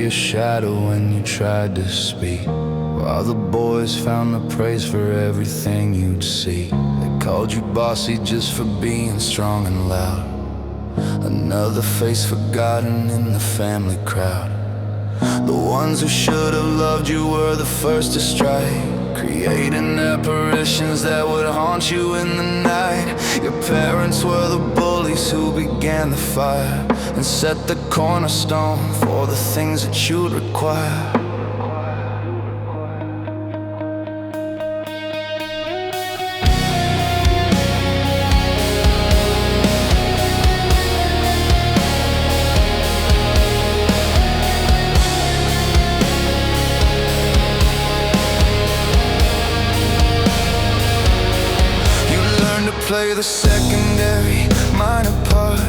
your shadow when you tried to speak, while the boys found the praise for everything you'd see. They called you bossy just for being strong and loud, another face forgotten in the family crowd. The ones who should have loved you were the first to strike, creating apparitions that would haunt you in the night. Your parents were the bullies who began the fire and set the cornerstone for the things that you'd require. Play the secondary minor part,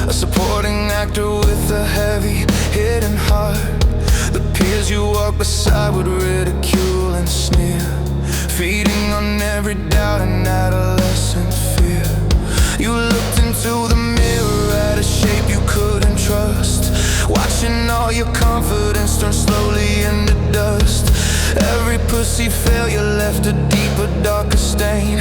a supporting actor with a heavy hidden heart. The peers you walk beside would ridicule and sneer, feeding on every doubt and adolescent fear. You looked into the mirror at a shape you couldn't trust, watching all your confidence turn slowly into dust. Every pussy failure left a deeper, darker stain,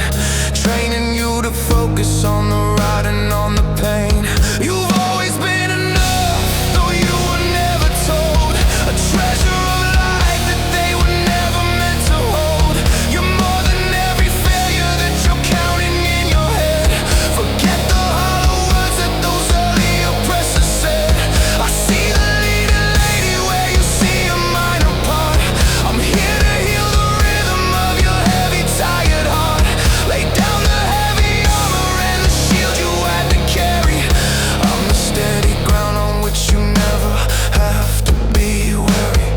training you to focus on the ride and on the pain. You've always been enough, though you were never told, a treasure of life that they were never meant to hold. You're more than every failure that you're counting in your head. Forget the hollow words that those early oppressors said. I see the leading lady where you see a minor part. I'm here to heal the rhythm of your heavy, tired heart. Lay down the heavy armor and the shield you had to carry. I'm the steady ground on which you never have to be wary.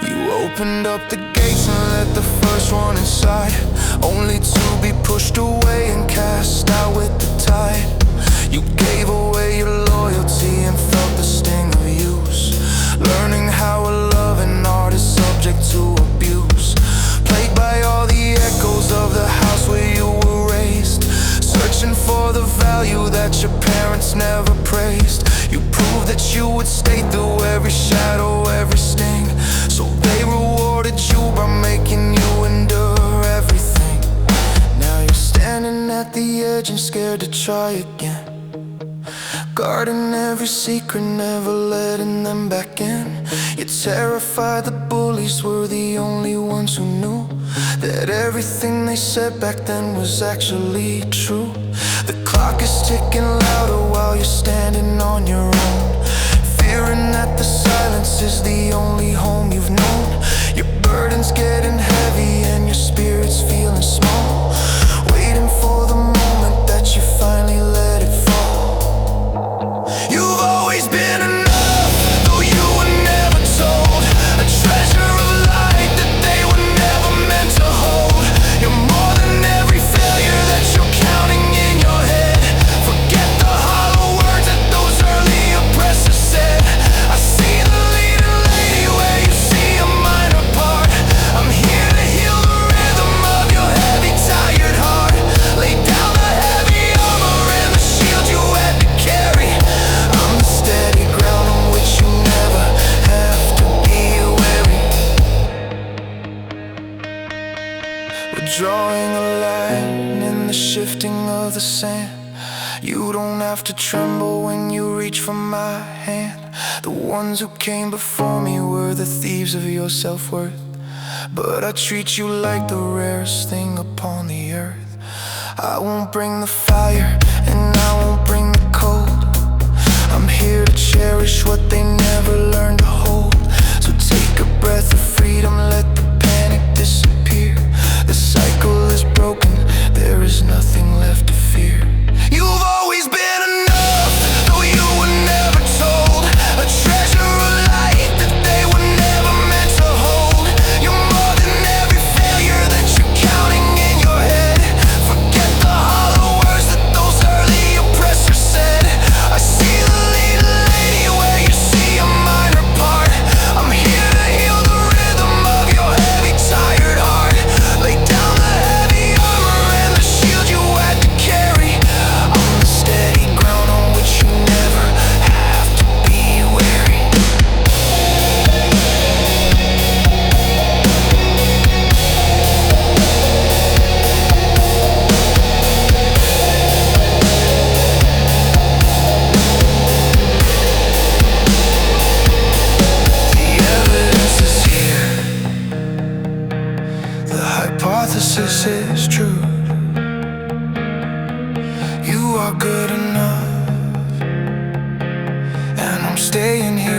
You opened up the gates and let the first one inside, only to be pushed away and cast out with the tide. You gave away your loyalty and felt the sting of use, learning how a loving heart is subject to abuse. Plagued by all the echoes of the house where you were raised, searching for the value that your parents never praised. You proved that you would stay through every shadow, every sting, so they rewarded you by making you endure everything. Now you're standing at the edge and scared to try again, guarding every secret, never letting them back in. You're terrified the bullies were the only ones who knew that everything they said back then was actually true. The clock is ticking louder while you're standing on your own, fearing that the silence is the only home you've known. Your burden's getting heavy and your spirit's feeling small, waiting for the moment that you finally let it fall. You've always been enough, though you were never told, a treasure of light that they were never meant to hold. You're more than every failure that you're counting in your head. Forget the hollow words that those early oppressors said. I see the leading lady where you see a minor part. I'm here to heal the rhythm of your heavy, tired heart. Lay down the heavy armor and the shield you had to carry. I'm the steady ground on which you never have to be wary. We're drawing a line in the shifting of the sand. You don't have to tremble when you reach for my hand. The ones who came before me were the thieves of your self-worth, but I treat you like the rarest thing upon the earth. I won't bring the fire and I won't bring the cold. I'm here to cherish what they never learned to hold. So take a breath of freedom, let the panic disappear. The cycle is broken, there is nothing left to fear. You've always been enough, though you were never told, a treasure of light that they were never meant to hold. You're more than every failure that you're counting in your head. Forget the hollow words that those early oppressors said. I see the leading lady where you see true. You are good enough, and I'm staying here